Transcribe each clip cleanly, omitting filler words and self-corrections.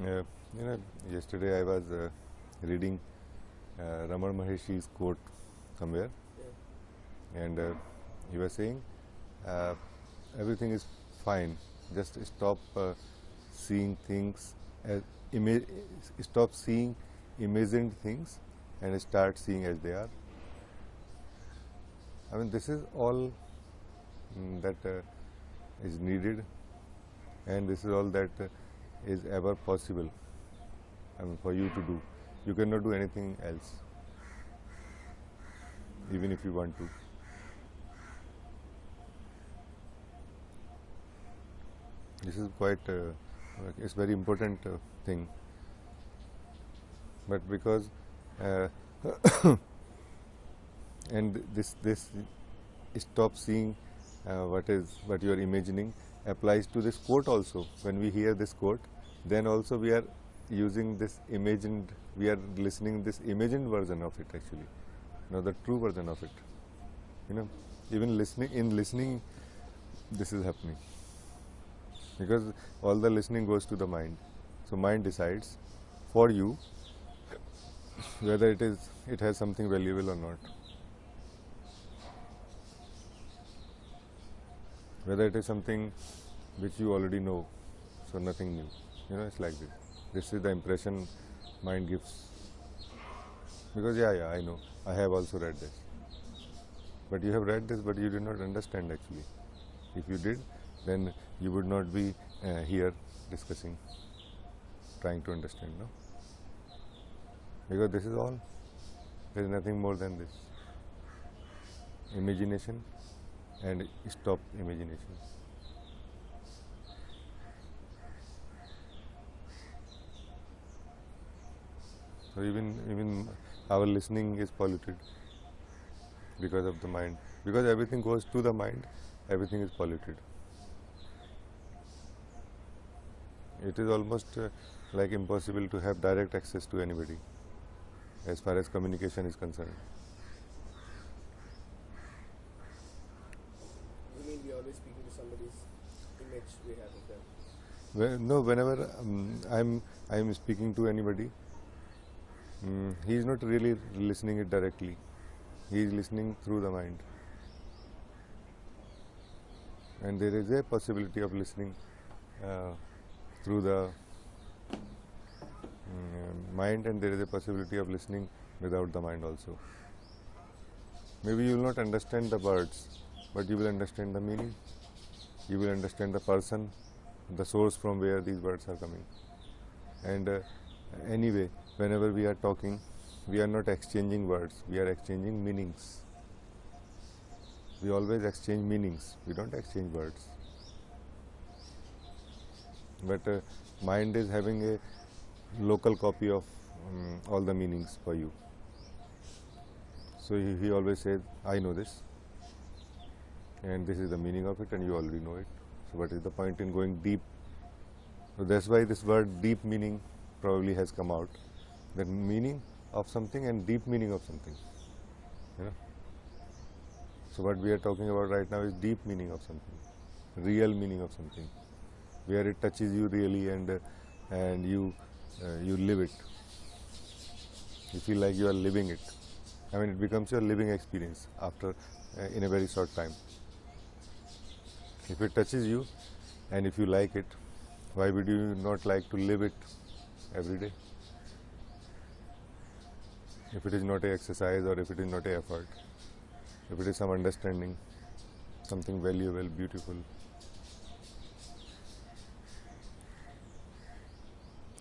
Uh, you know, yesterday I was reading Raman Maharshi's quote somewhere, and he was saying uh, everything is fine. Just stop seeing things as stop seeing imagined things and start seeing as they are. I mean, this is all that is needed, and this is all that is ever possible. I mean, for you to do. You cannot do anything else, even if you want to. This is quite, it's very important thing. But because, uh, and this stop seeing what you are imagining applies to this quote also. When we hear this quote, then also we are using this imagined, we are listening this imagined version of it actually, not the true version of it. You know, even listening, this is happening because all the listening goes to the mind. So mind decides for you whether it has something valuable or not, whether it is something which you already know, so nothing new. You know, it's like this. This is the impression mind gives. Because yeah, I know, I have also read this. But you have read this, but you did not understand actually. If you did, then you would not be here discussing, trying to understand, no? Because this is all. There is nothing more than this. Imagination and stop imagination. So even our listening is polluted because of the mind. Because everything goes to the mind, everything is polluted. It is almost like impossible to have direct access to anybody as far as communication is concerned. You mean we are always speaking to somebody's image we have of them? No, whenever I'm speaking to anybody, he is not really listening it directly. He is listening through the mind, and there is a possibility of listening through the mind, and there is a possibility of listening without the mind also. Maybe you will not understand the words, but you will understand the meaning. You will understand the person, the source from where these words are coming. And anyway, whenever we are talking, we are not exchanging words, we are exchanging meanings. We always exchange meanings, we don't exchange words. But mind is having a local copy of all the meanings for you. So he always says, I know this, and this is the meaning of it, and you already know it. So what is the point in going deep? So that's why this word deep meaning probably has come out. The meaning of something and deep meaning of something. You know? So what we are talking about right now is deep meaning of something, real meaning of something, where it touches you really, and you live it. You feel like you are living it. I mean, it becomes your living experience after in a very short time. If it touches you, and if you like it, why would you not like to live it every day? If it is not an exercise, or if it is not an effort, if it is some understanding, something valuable, beautiful.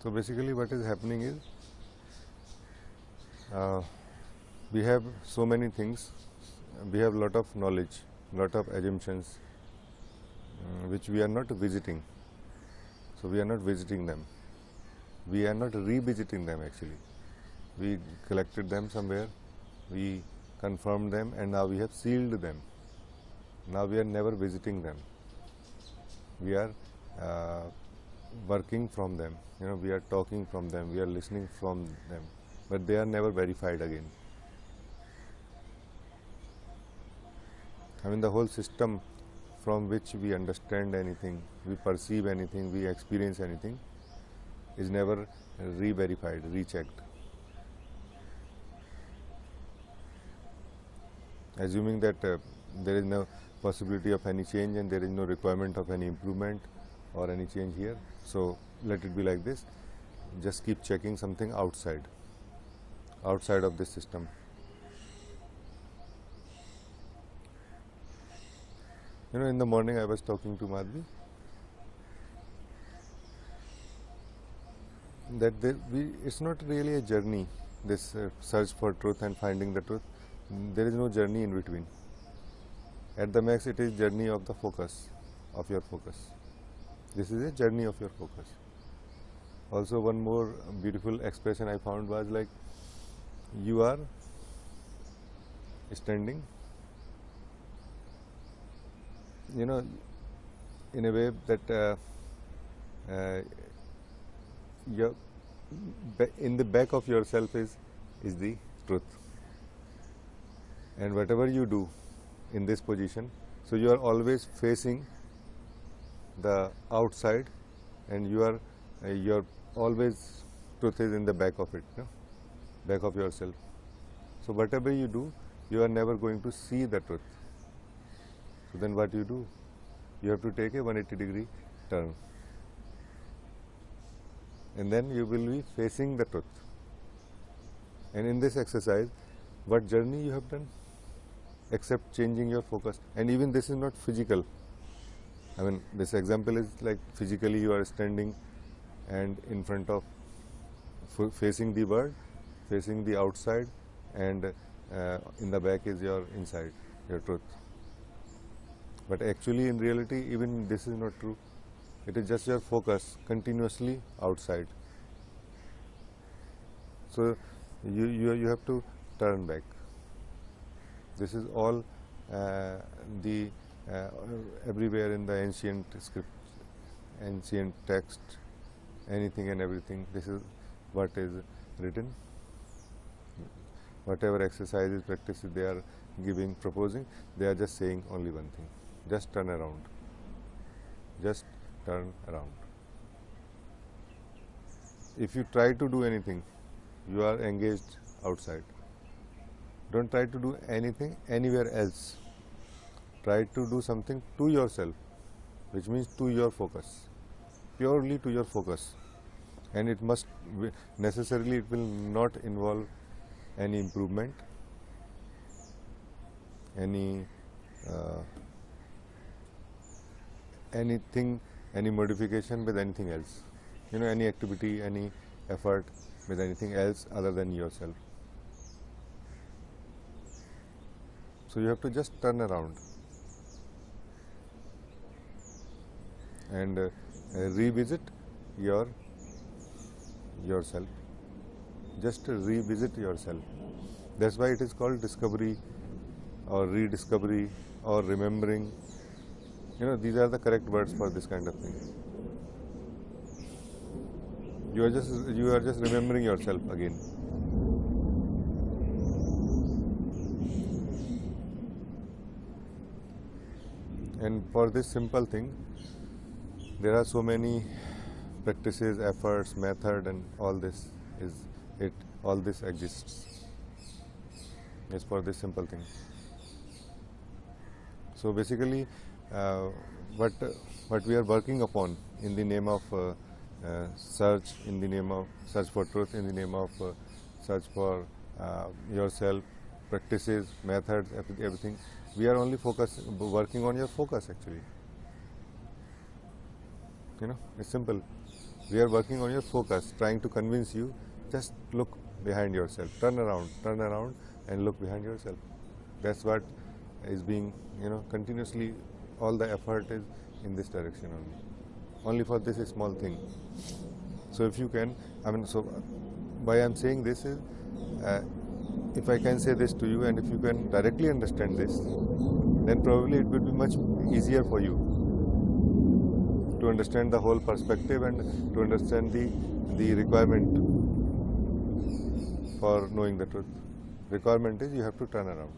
So basically what is happening is, we have so many things, we have lot of knowledge, lot of assumptions which we are not visiting. So we are not visiting them, we are not revisiting them actually. We collected them somewhere, we confirmed them, and now we have sealed them. Now we are never visiting them, we are working from them, you know, we are talking from them, we are listening from them, but they are never verified again. I mean, the whole system from which we understand anything, we perceive anything, we experience anything, is never re-verified, rechecked. Assuming that there is no possibility of any change and there is no requirement of any improvement or any change here, so let it be like this. Just keep checking something outside of this system. You know, in the morning I was talking to Madhvi that it's not really a journey, this search for truth and finding the truth. There is no journey in between. At the max, it is journey of the focus, of your focus. This is a journey of your focus. Also, one more beautiful expression I found was like, you are standing, you know, in a way that in the back of yourself is the truth. And whatever you do in this position, so you are always facing the outside, and you are your always truth is in the back of it, no? Back of yourself. So whatever you do, you are never going to see the truth. So then what you do? You have to take a 180-degree turn, and then you will be facing the truth. And in this exercise, what journey you have done? Except changing your focus. And even this is not physical. I mean, this example is like physically you are standing and in front of facing the world, facing the outside, and in the back is your inside, your truth. But actually in reality, even this is not true. It is just your focus continuously outside. So you have to turn back. This is all everywhere in the ancient script, ancient text, anything and everything. This is what is written. Whatever exercises, practices they are giving, proposing, they are just saying only one thing: just turn around. Just turn around. If you try to do anything, you are engaged outside. Don't try to do anything anywhere else. Try to do something to yourself, which means to your focus, purely to your focus. And it must necessarily, it will not involve any improvement, any anything, any modification with anything else. You know, any activity, any effort with anything else other than yourself. So you have to just turn around and revisit yourself. Just revisit yourself. That's why it is called discovery or rediscovery or remembering. You know, these are the correct words for this kind of thing. You are just remembering yourself again. And for this simple thing, there are so many practices, efforts, method, and all this all this exists. It's for this simple thing. So basically, what we are working upon in the name of search, in the name of search for truth, in the name of search for yourself, practices, methods, everything. We are only working on your focus actually. You know, it's simple. We are working on your focus, trying to convince you, just look behind yourself, turn around and look behind yourself. That's what is being, you know, continuously, all the effort is in this direction only for this small thing. So if you can, I mean, so why I'm saying this is, if I can say this to you and if you can directly understand this, then probably it will be much easier for you to understand the whole perspective and to understand the requirement for knowing the truth. Requirement is you have to turn around.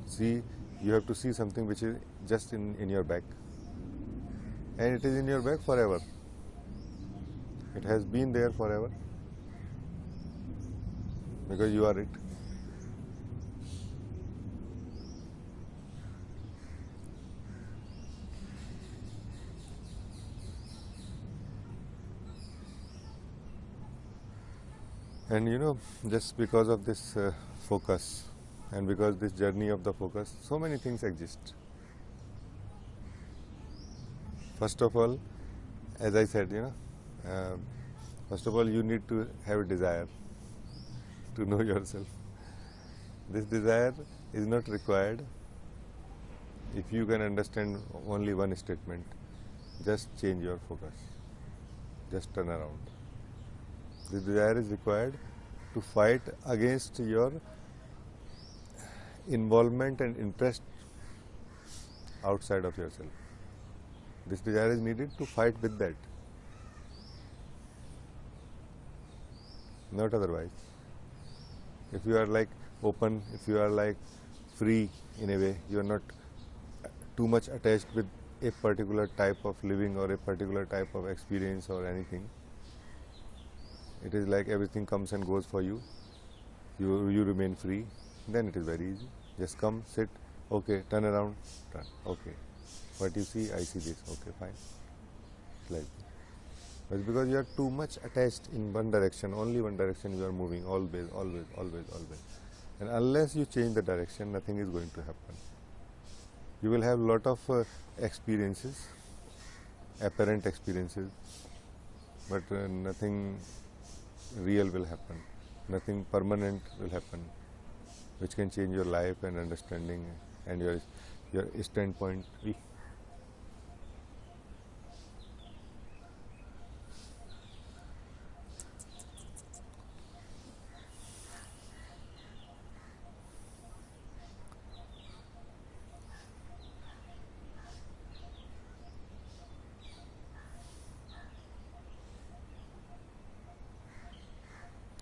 See, you have to see something which is just in your back, and it is in your back forever. It has been there forever because you are it. And you know, just because of this focus and because this journey of the focus, so many things exist. First of all, as I said, first of all, you need to have a desire to know yourself. This desire is not required if you can understand only one statement. Just change your focus. Just turn around. This desire is required to fight against your involvement and interest outside of yourself. This desire is needed to fight with that, not otherwise. If you are like open, if you are like free in a way, you are not too much attached with a particular type of living or a particular type of experience or anything. It is like everything comes and goes for you. You remain free. Then it is very easy. Just come, sit, okay, turn around, turn, okay. What you see, I see this, okay, fine. Like that. But because you are too much attached in one direction, only one direction you are moving, always, always, always, always. And unless you change the direction, nothing is going to happen. You will have lot of experiences, apparent experiences, but nothing real will happen. Nothing permanent will happen, which can change your life and understanding and your standpoint.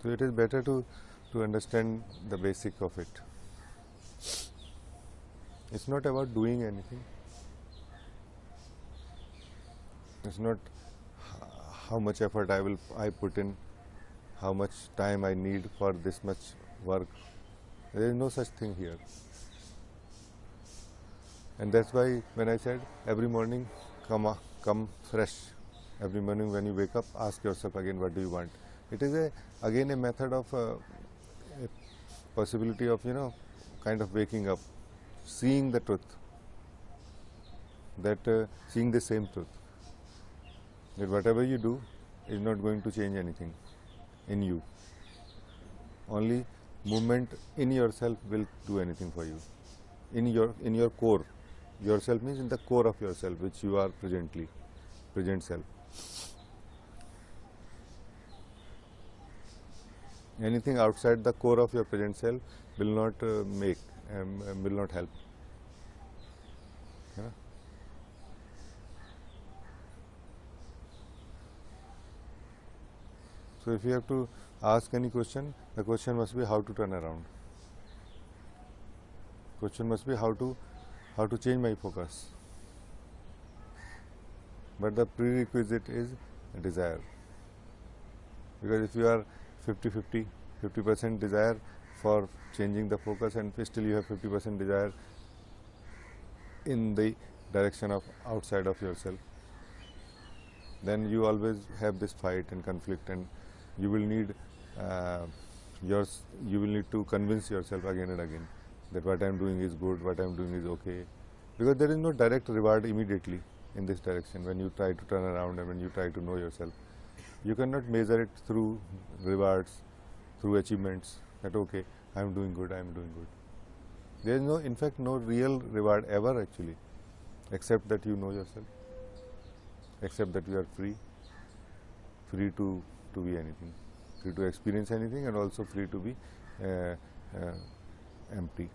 So it is better to understand the basic of it. It's not about doing anything. It's not how much effort I put in, how much time I need for this much work. There is no such thing here. And that's why when I said every morning come fresh. Every morning when you wake up, ask yourself again, what do you want? It is again a method of a possibility of kind of waking up, seeing the truth, that seeing the same truth, that whatever you do is not going to change anything in you. Only movement in yourself will do anything for you. In your core, yourself means in the core of yourself, which you are present self. Anything outside the core of your present self will not will not help. Yeah? So if you have to ask any question, the question must be how to turn around. Question must be how to change my focus. But the prerequisite is desire. Because if you are 50-50, 50% desire for changing the focus and still you have 50% desire in the direction of outside of yourself, then you always have this fight and conflict, and you will need you will need to convince yourself again and again that what I am doing is good, what I am doing is okay, because there is no direct reward immediately in this direction. When you try to turn around and when you try to know yourself, you cannot measure it through rewards, through achievements, that okay, I am doing good, I am doing good. There is no, in fact, no real reward ever actually, except that you know yourself, except that you are free to be anything, free to experience anything, and also free to be empty.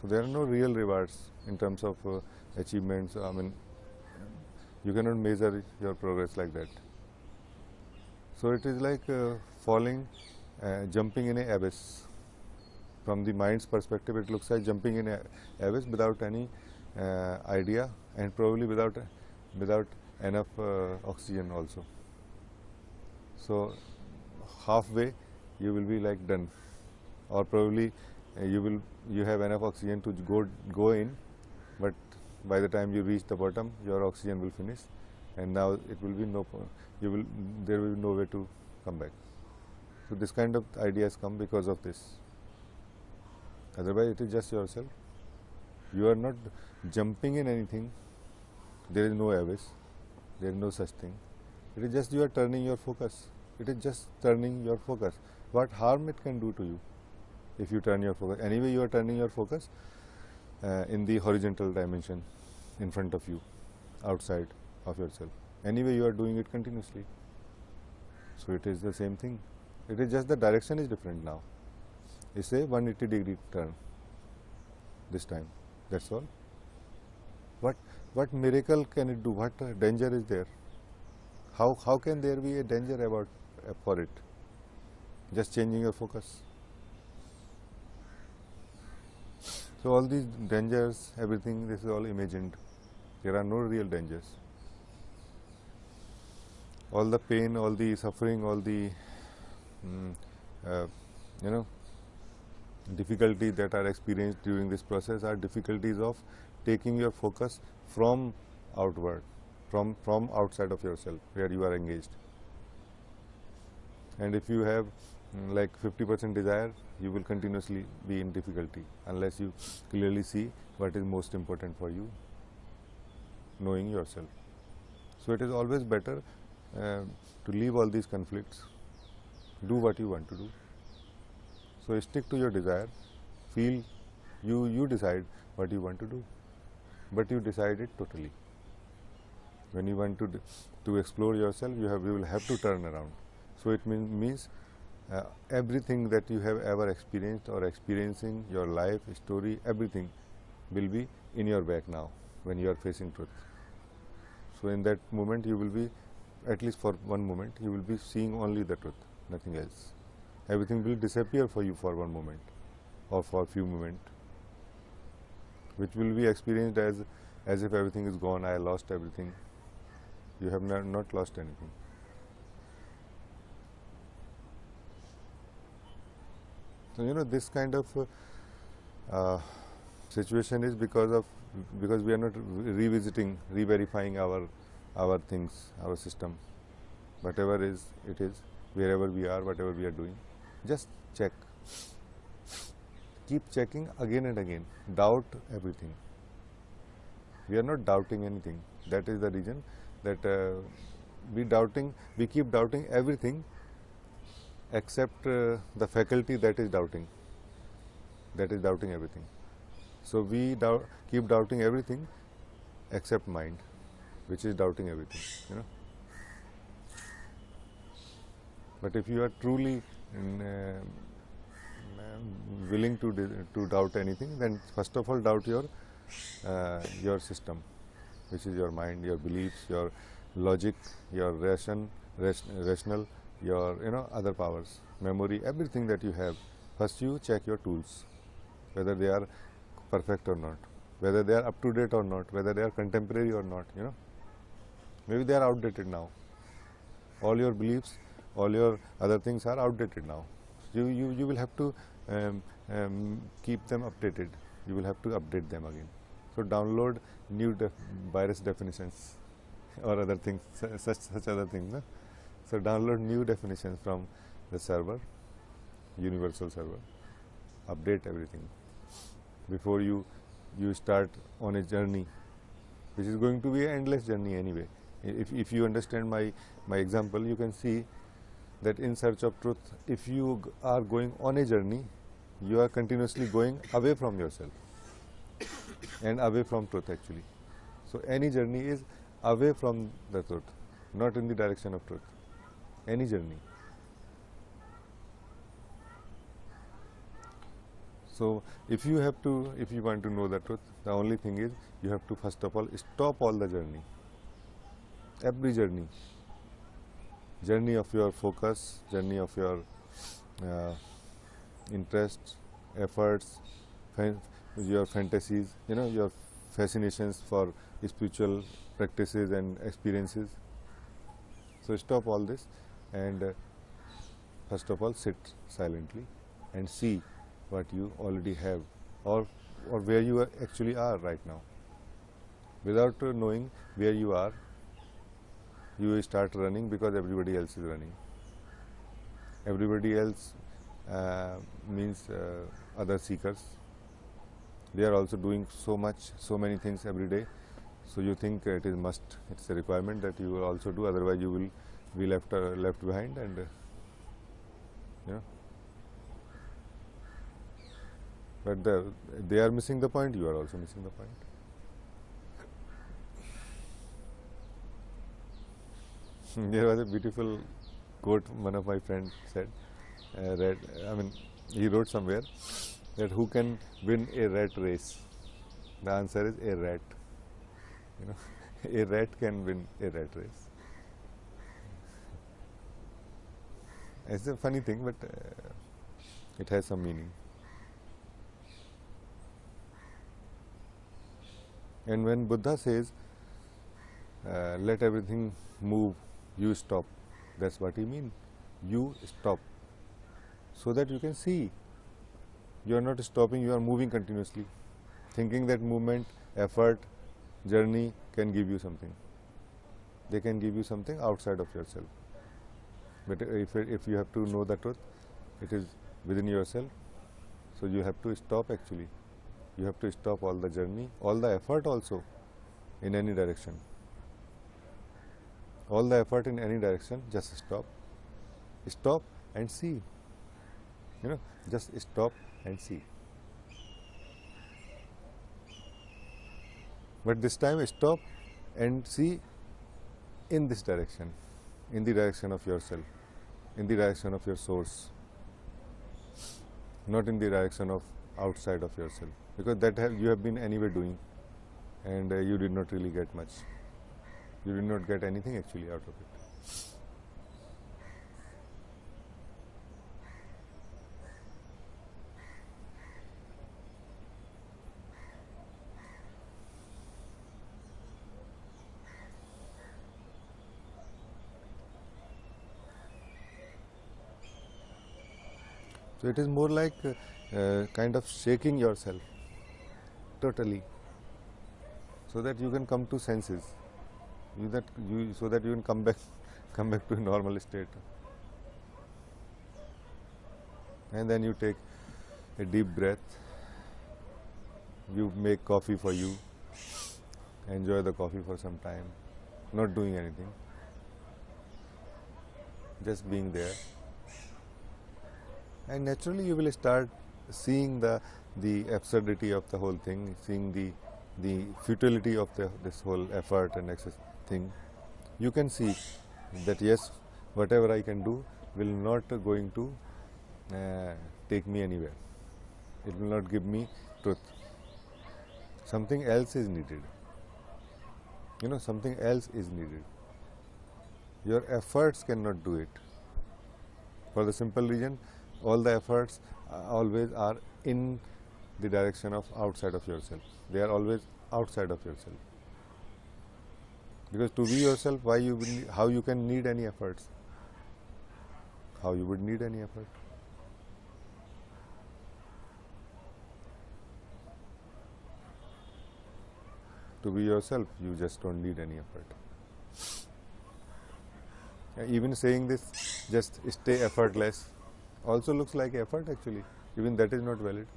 So there are no real rewards in terms of achievements. I mean, you cannot measure your progress like that. So it is like falling, jumping in an abyss. From the mind's perspective, it looks like jumping in an abyss without any idea, and probably without without enough oxygen also. So halfway you will be like done, or probably you have enough oxygen to go in, but by the time you reach the bottom, your oxygen will finish, and now it will be there will be no way to come back. So this kind of ideas come because of this. Otherwise, it is just yourself. You are not jumping in anything. There is no abyss. There is no such thing. It is just you are turning your focus. It is just turning your focus. What harm it can do to you if you turn your focus? Anyway, you are turning your focus in the horizontal dimension in front of you, outside of yourself. Anyway, you are doing it continuously. So it is the same thing. It is just the direction is different now. It's a 180-degree turn this time. That's all. What miracle can it do? What danger is there? How can there be a danger for it? Just changing your focus. So all these dangers, everything, this is all imagined. There are no real dangers. All the pain, all the suffering, all the difficulties that are experienced during this process are difficulties of taking your focus from outward, from outside of yourself, where you are engaged. And if you have like 50% desire, you will continuously be in difficulty unless you clearly see what is most important for you, knowing yourself. So it is always better to leave all these conflicts, do what you want to do. So stick to your desire, feel, you decide what you want to do, but you decide it totally. When you want to explore yourself, you will have to turn around. So it means everything that you have ever experienced or experiencing, your life, story, everything will be in your back now when you are facing truth. So in that moment you will be, at least for one moment, you will be seeing only the truth, nothing else. Everything will disappear for you for one moment or for a few moments, which will be experienced as if everything is gone. I lost everything. You have not lost anything. So this kind of situation is because we are not revisiting, re-verifying our things, our system. Whatever it is, wherever we are, whatever we are doing, just check. Keep checking again and again. Doubt everything. We are not doubting anything. That is the reason that we keep doubting everything except the faculty that is doubting everything. So we keep doubting everything except mind, which is doubting everything. But if you are truly willing to doubt anything, then first of all doubt your system, which is your mind, your beliefs, your logic, your rational, your other powers, memory, everything that you have. First you check your tools, whether they are perfect or not, whether they are up to date or not, whether they are contemporary or not. Maybe they are outdated now. All your beliefs, all your other things are outdated now. You will have to keep them updated. You will have to update them again. So download new virus definitions or other things, such other things. No? So download new definitions from the server, universal server. Update everything before you start on a journey, which is going to be an endless journey anyway. If you understand my example, you can see that in search of truth, if you are going on a journey, you are continuously going away from yourself and away from truth actually. So any journey is away from the truth, not in the direction of truth. Any journey. So if you want to know the truth, the only thing is you have to first of all stop all the journey. Every journey of your focus, journey of your interests, efforts, your fantasies, your fascinations for spiritual practices and experiences. So stop all this and first of all sit silently and see what you already have, or where you actually are right now. Without knowing where you are, you will start running because everybody else is running. Everybody else means other seekers. They are also doing so many things every day. So you think it is must, it's a requirement that you will also do, otherwise you will be left behind, and you know. But they are missing the point, you are also missing the point. There was a beautiful quote one of my friends said, he wrote somewhere that who can win a rat race? The answer is a rat. You know, a rat can win a rat race. It's a funny thing, but it has some meaning. And when Buddha says, let everything move, you stop, that's what he means. You stop, so that you can see. You are not stopping, you are moving continuously, thinking that movement, effort, journey can give you something. They can give you something outside of yourself. But if you have to know the truth, it is within yourself. So you have to stop actually. You have to stop all the journey, all the effort also in any direction. All the effort in any direction, just stop. Stop and see. You know, just stop and see. But this time stop and see in this direction, in the direction of yourself, in the direction of your source, not in the direction of outside of yourself, because that you have been anyway doing, and you did not really get much. You did not get anything actually out of it. So it is more like kind of shaking yourself totally, so that you can come to senses, so that you can come back to a normal state. And then you take a deep breath. You make coffee for you. Enjoy the coffee for some time, not doing anything, just being there. And naturally you will start seeing the absurdity of the whole thing, seeing the futility of this whole effort and excess thing. You can see that yes, whatever I can do will not going to take me anywhere. It will not give me truth. Something else is needed. You know, something else is needed. Your efforts cannot do it. For the simple reason, all the efforts always are in the direction of outside of yourself. They are always outside of yourself. Because to be yourself, how you can need any efforts? How you would need any effort? To be yourself, you just don't need any effort. Even saying this, just stay effortless, also looks like effort actually. Even that is not valid.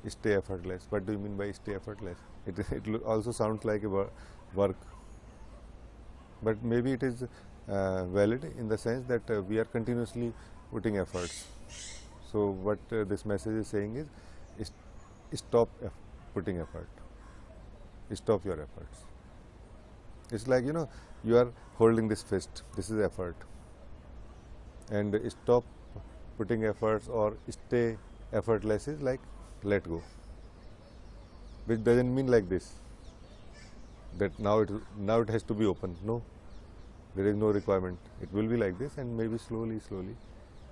Stay effortless. What do you mean by stay effortless? It also sounds like a work. But maybe it is valid in the sense that we are continuously putting efforts. So what this message is saying is stop putting effort. Stop your efforts. It's like, you know, you are holding this fist. This is effort. And stop putting efforts or stay effortless is like let go. Which doesn't mean like this, that now it has to be open. No, there is no requirement. It will be like this, and maybe slowly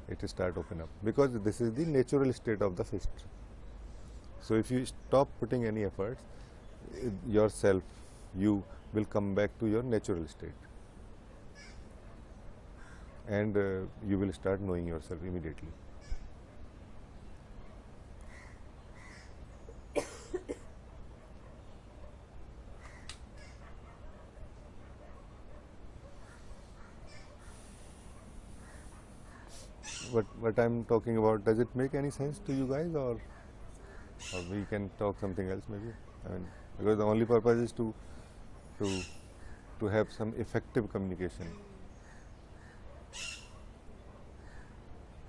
it will start open up, because this is the natural state of the fist. So if you stop putting any efforts, yourself, you will come back to your natural state, and you will start knowing yourself immediately. What I'm talking about, does it make any sense to you guys, or we can talk something else maybe? I mean, because the only purpose is to to have some effective communication.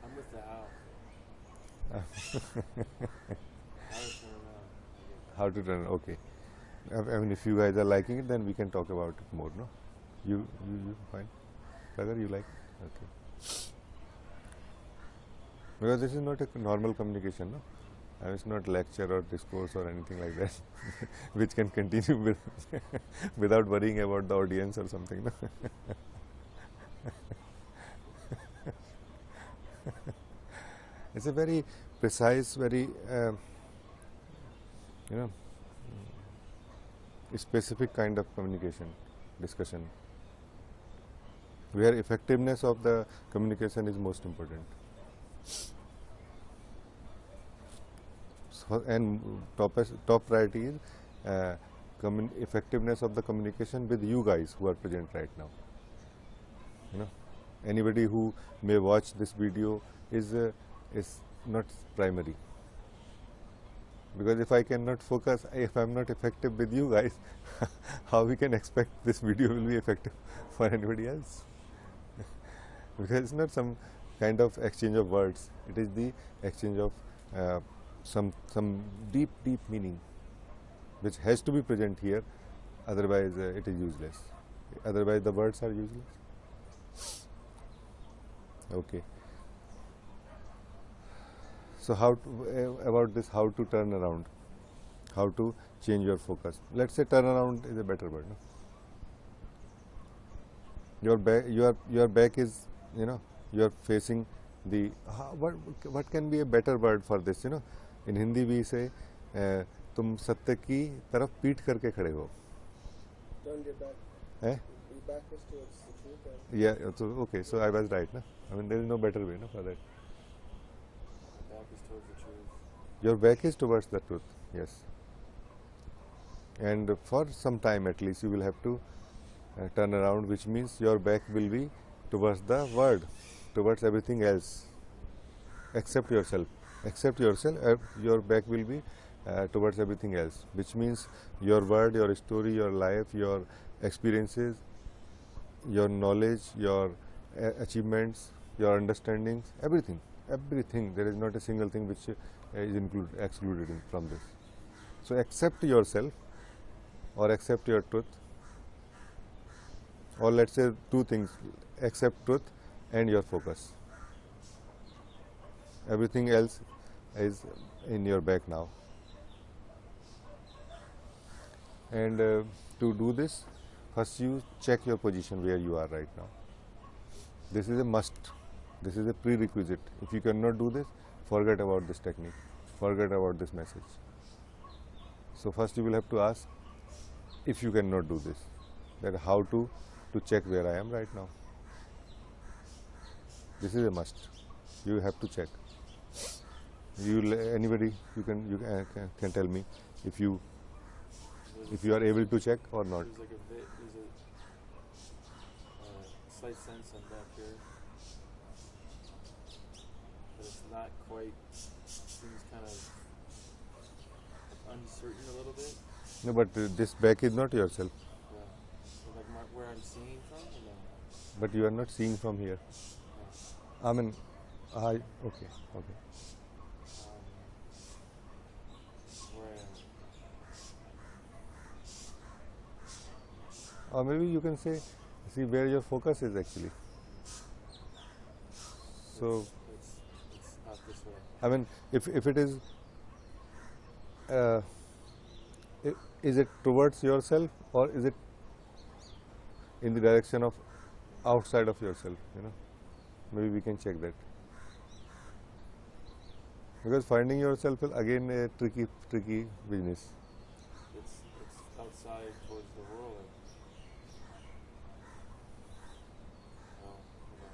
I'm with the how. How to turn around. How to turn? Okay. I mean, if you guys are liking it, then we can talk about it more. No, you fine? Sagar, you like? Okay. Because this is not a normal communication, no. It's not lecture or discourse or anything like that, which can continue without worrying about the audience or something. No? It's a very precise, very you know, specific kind of communication, discussion, where effectiveness of the communication is most important. So, and top priority is effectiveness of the communication with you guys who are present right now. You know, anybody who may watch this video is not primary, because if I cannot focus, if I am not effective with you guys, how we can expect this video will be effective for anybody else? Because it's not some kind of exchange of words, it is the exchange of some deep meaning which has to be present here, otherwise it is useless, otherwise the words are useless. Okay. So how to, about this, how to turn around, how to change your focus. Let's say turn around is a better word. No? Your back is, you know, you are facing the, what can be a better word for this, you know? In Hindi we say, तुम सत्य की तरफ पीठ करके खड़े हो. Turn your back. Eh? Your back is towards the truth. And Yeah. So okay. So I was right, no? I mean, there is no better way, no, for that. back is towards the truth. Your back is towards the truth. Yes. And for some time at least you will have to turn around, which means your back will be towards the word, towards everything else except yourself. Except yourself, your back will be towards everything else, which means your word, your story, your life, your experiences, your knowledge, your achievements, your understandings, everything. There is not a single thing which is excluded from this. So accept yourself, or accept your truth, or let's say two things: accept truth and your focus. Everything else is in your back now. And to do this, first you check your position where you are right now. This is a must. This is a prerequisite. If you cannot do this, forget about this technique. Forget about this message. So first you will have to ask, if you cannot do this, that how to check where I am right now. This is a must. You have to check. Anybody you can tell me if you are able to check or not. There's like there's a slight sense on back here, but it's not quite. Seems kind of uncertain a little bit. No, but this back is not yourself. Yeah. So like where I'm seeing from, or no? But you are not seeing from here. No. I mean, okay. Where I am. Or maybe you can say, see where your focus is actually. So, It's not this way. I mean, if it is, is it towards yourself, or is it in the direction of outside of yourself? You know, maybe we can check that. Because finding yourself is again a tricky business. It's outside outside towards the world. Well, you know.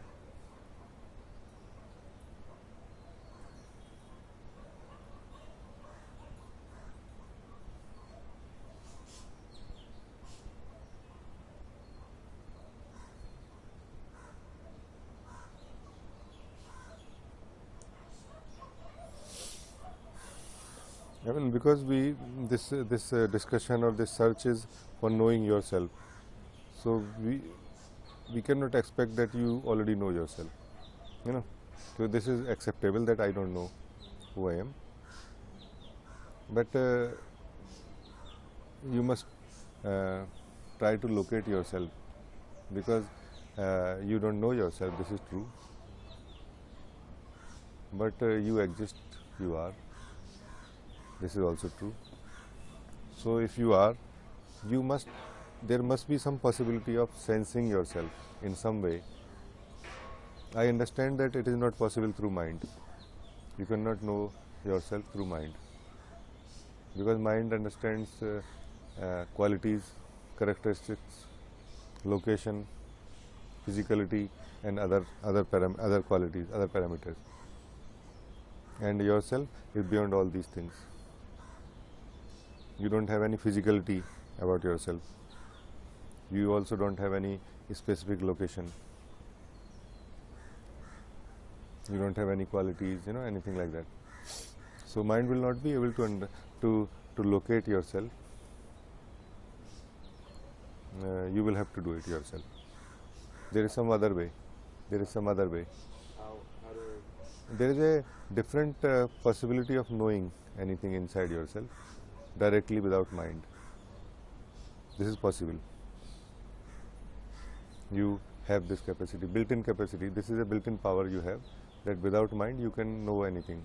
I mean, because this discussion or this search is for knowing yourself, so we cannot expect that you already know yourself, you know. So this is acceptable that I don't know who I am, but you must try to locate yourself, because you don't know yourself. This is true, but you exist. You are. This is also true. So if you are, you must. There must be some possibility of sensing yourself in some way. I understand that it is not possible through mind. You cannot know yourself through mind, because mind understands qualities, characteristics, location, physicality, and other qualities, other parameters. And yourself is beyond all these things. You don't have any physicality about yourself. You also don't have any specific location. You don't have any qualities, you know, anything like that. So mind will not be able to locate yourself. You will have to do it yourself. There is some other way. There is some other way. How do There is a different possibility of knowing anything inside yourself directly without mind. This is possible. You have this capacity, built-in capacity. This is a built-in power you have, that without mind you can know anything,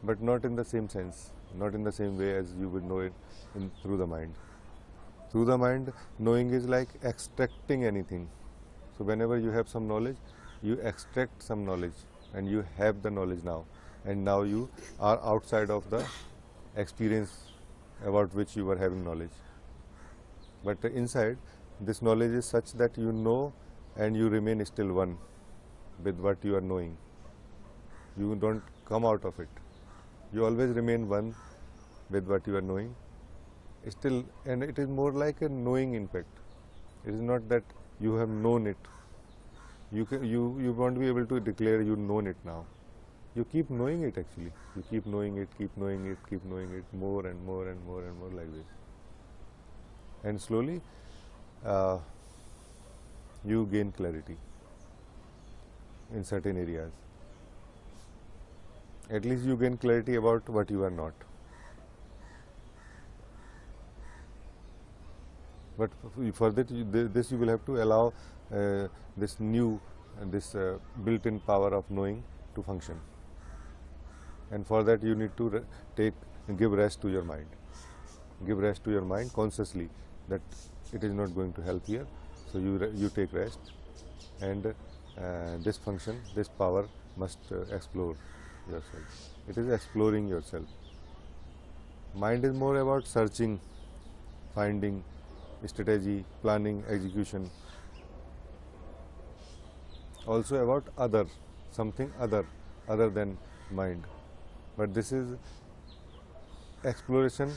but not in the same sense, not in the same way as you would know it through the mind. Through the mind, knowing is like extracting anything. So whenever you have some knowledge, you extract some knowledge, and you have the knowledge now, and now you are outside of the experience about which you were having knowledge. But inside, this knowledge is such that you know and you remain still one with what you are knowing. You don't come out of it. You always remain one with what you are knowing. Still, and it is more like a knowing, in fact. It is not that you have known it. You won't be able to declare you known it now. You keep knowing it actually. You keep knowing it, keep knowing it, keep knowing it more and more and more and more like this. And slowly you gain clarity in certain areas. At least you gain clarity about what you are not. But for that, this you will have to allow this new, this built-in power of knowing to function. And for that, you need to give rest to your mind. Give rest to your mind consciously that it is not going to help here. So you take rest, and this function, this power must explore yourself. It is exploring yourself. Mind is more about searching, finding, strategy, planning, execution. Also about something other than mind. But this is exploration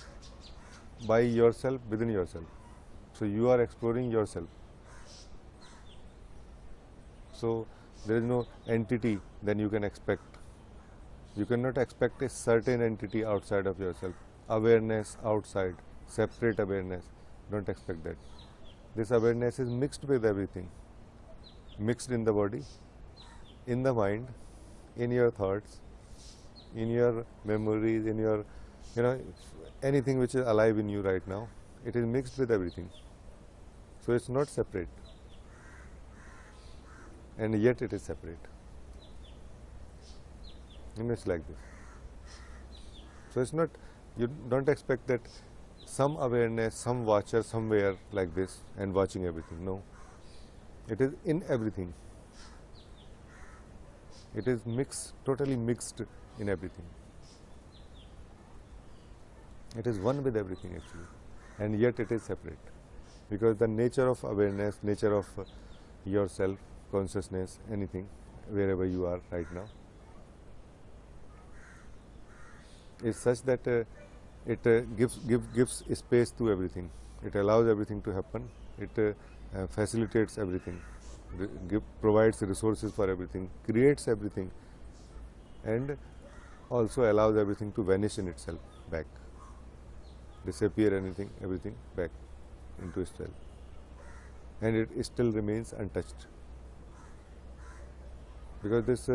by yourself, within yourself. So you are exploring yourself. So there is no entity then you can expect. You cannot expect a certain entity outside of yourself. Awareness outside, separate awareness. Don't expect that. This awareness is mixed with everything. Mixed in the body, in the mind, in your thoughts, in your memories, in your, anything which is alive in you right now. It is mixed with everything. So it's not separate. And yet it is separate. And it's like this. So it's not, you don't expect that some awareness, some watcher somewhere like this and watching everything. No. It is in everything. It is mixed, totally mixed in everything. It is one with everything actually. and yet it is separate, because the nature of awareness, nature of yourself, consciousness, anything, wherever you are right now, is such that it gives space to everything. It allows everything to happen. It facilitates everything, provides resources for everything, creates everything, and also allows everything to vanish in itself back, disappear everything back into itself, and it still remains untouched, because this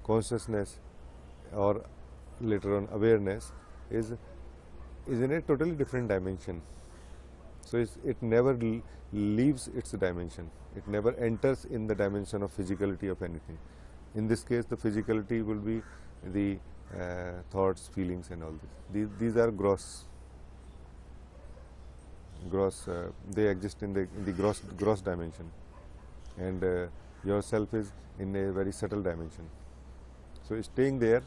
consciousness, or later on awareness, is in a totally different dimension. So it never leaves its dimension. It never enters in the dimension of physicality of anything. In this case, the physicality will be the thoughts, feelings, and all this. These are gross. They exist in the gross dimension, and yourself is in a very subtle dimension. So staying there,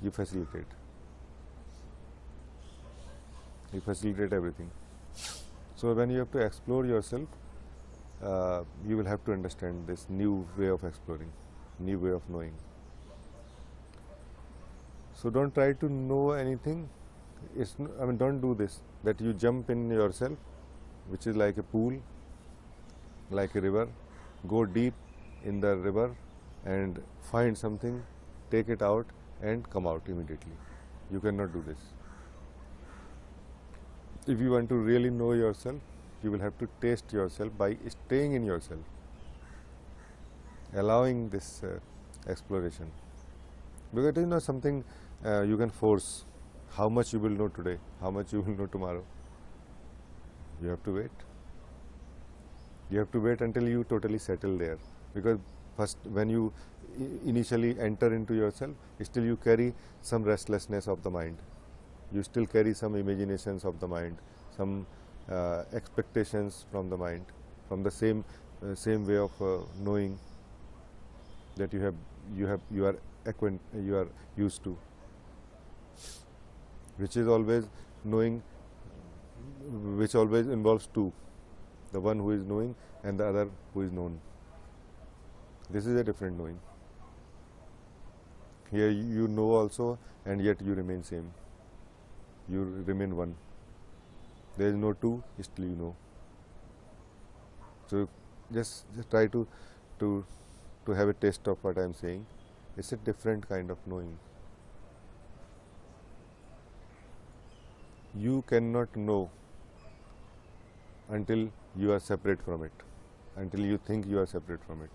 you facilitate everything. So when you have to explore yourself, you will have to understand this new way of exploring, new way of knowing. So don't try to know anything. Don't do this, that you jump in yourself, which is like a pool, like a river. Go deep in the river and find something, take it out and come out immediately. You cannot do this. If you want to really know yourself, you will have to taste yourself by staying in yourself, allowing this exploration. Because it is not something you can force. How much you will know today, how much you will know tomorrow. You have to wait. You have to wait until you totally settle there. Because first, when you initially enter into yourself, still you carry some restlessness of the mind. You still carry some imaginations of the mind, some expectations from the mind, from the same way of knowing that you are used to, which is always knowing, which always involves two, the one who is knowing and the other who is known. This is a different knowing. Here you know also, and yet you remain same. You remain one. There is no two, still you know. So just try to have a taste of what I am saying. It's a different kind of knowing. You cannot know until you are separate from it, until you think you are separate from it.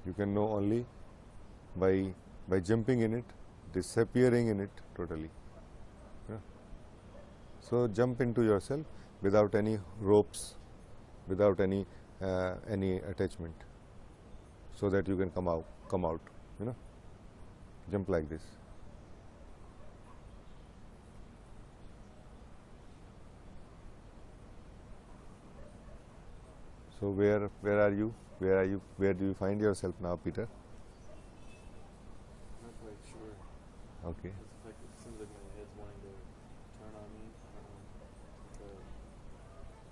You can know only by jumping in it, disappearing in it totally. Yeah. So jump into yourself without any ropes, without any attachment, so that you can come out. Jump like this. So where are you? Where do you find yourself now, Peter? Not quite sure. Okay. It's like it seems like my head's wanting to turn on me.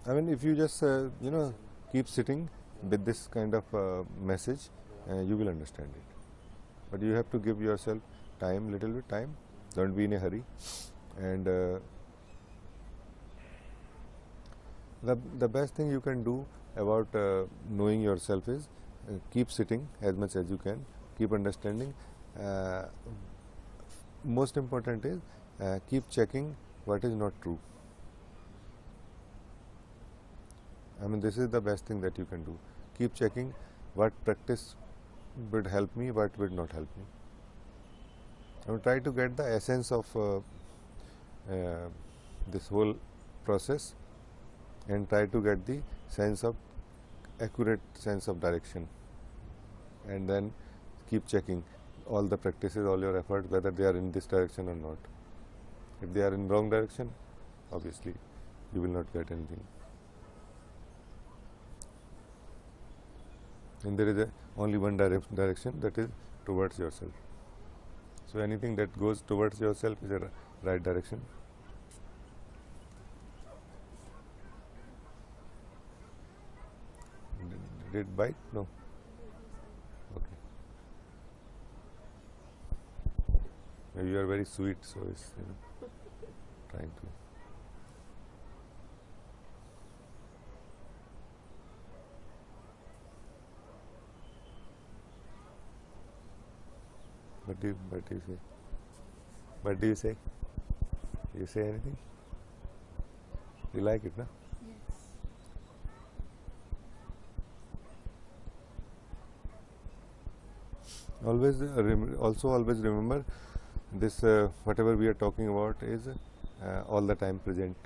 I mean, if you just keep sitting with this kind of message, you will understand it. But you have to give yourself time, little bit time. Don't be in a hurry. And the best thing you can do about knowing yourself is keep sitting as much as you can, keep understanding. Most important is keep checking what is not true. I mean, this is the best thing that you can do. Keep checking what practice would help me, what would not help me. I will try to get the essence of this whole process, and try to get the accurate sense of direction, and then keep checking all the practices, all your efforts, whether they are in this direction or not. If they are in wrong direction, obviously you will not get anything. And there is only one direction, that is towards yourself. So anything that goes towards yourself is a right direction. Did bite? No. Okay. Maybe you are very sweet, so it's trying to. What do you say? What do you say? You say anything? You like it, no? Yes. Always also always remember this whatever we are talking about is all the time present.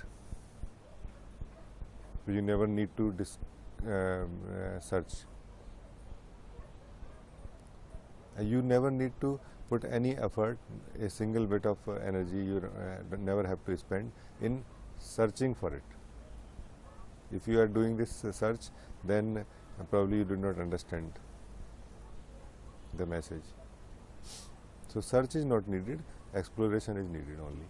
You never need to search. You never need to put any effort, a single bit of energy you never have to spend in searching for it. If you are doing this search, then probably you do not understand the message. So search is not needed, exploration is needed only.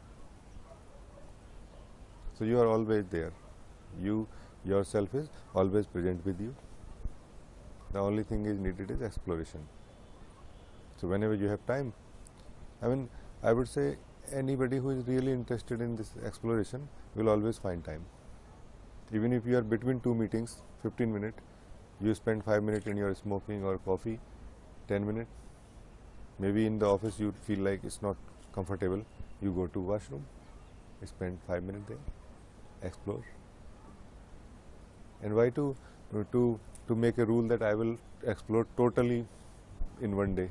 So you are always there. You yourself is always present with you. The only thing is needed is exploration. So whenever you have time, I would say anybody who is really interested in this exploration will always find time. Even if you are between two meetings, 15 minutes, you spend 5 minutes in your smoking or coffee, 10 minutes. Maybe in the office you feel like it's not comfortable, you go to washroom, spend 5 minutes there, explore. And why to make a rule that I will explore totally in one day?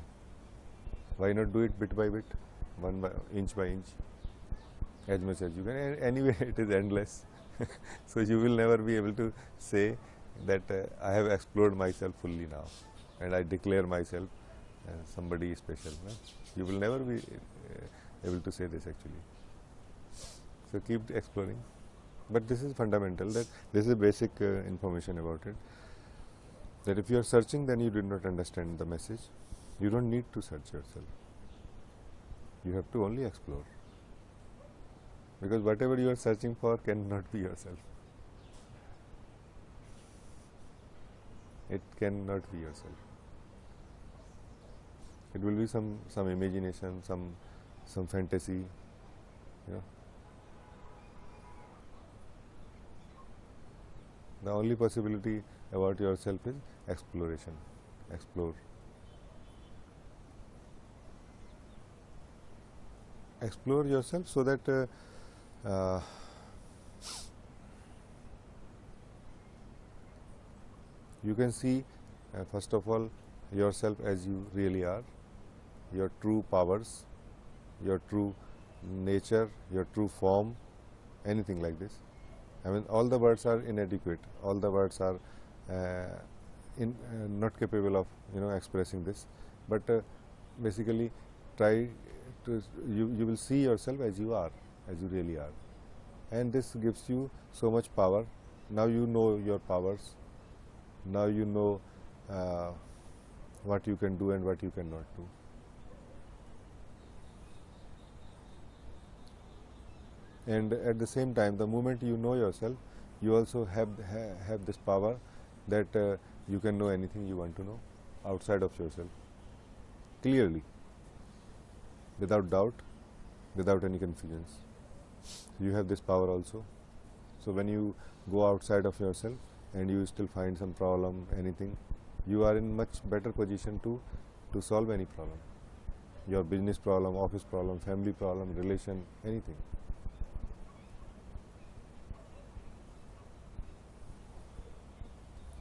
Why not do it bit by bit, inch by inch, as much as you can? Anyway, it is endless. So you will never be able to say that I have explored myself fully now, and I declare myself somebody special. No? You will never be able to say this actually. So keep exploring. But this is fundamental, that this is basic information about it. That if you are searching, then you do not understand the message. You don't need to search yourself. You have to only explore. Because whatever you are searching for cannot be yourself. It cannot be yourself. It will be some imagination, some fantasy, you know. The only possibility about yourself is exploration. Explore. Explore yourself so that you can see first of all yourself as you really are, your true powers, your true nature, your true form, anything like this. All the words are inadequate, all the words are not capable of expressing this, but basically try to you will see yourself as you are, as you really are, and this gives you so much power. Now you know your powers, now you know what you can do and what you cannot do. And at the same time, the moment you know yourself, you also have this power that you can know anything you want to know outside of yourself, clearly, without doubt, without any confusion. You have this power also. So when you go outside of yourself and you still find some problem, anything, you are in much better position to solve any problem. Your business problem, office problem, family problem, relation, anything.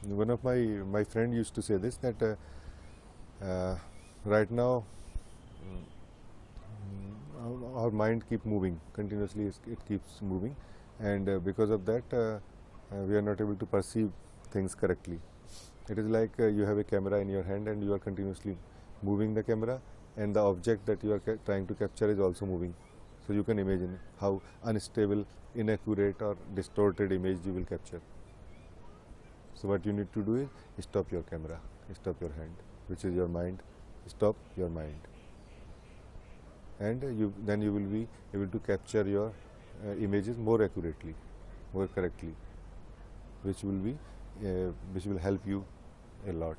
One of my friend used to say this, that right now our mind keep moving continuously, it keeps moving, and because of that we are not able to perceive things correctly. It is like you have a camera in your hand and you are continuously moving the camera, and the object that you are trying to capture is also moving. So you can imagine how unstable, inaccurate or distorted image you will capture. So what you need to do is stop your camera, stop your hand, which is your mind. Stop your mind, and then you will be able to capture your images more accurately, more correctly, which will help you a lot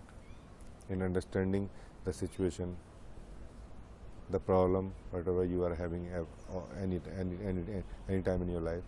in understanding the situation, the problem, whatever you are having any time in your life.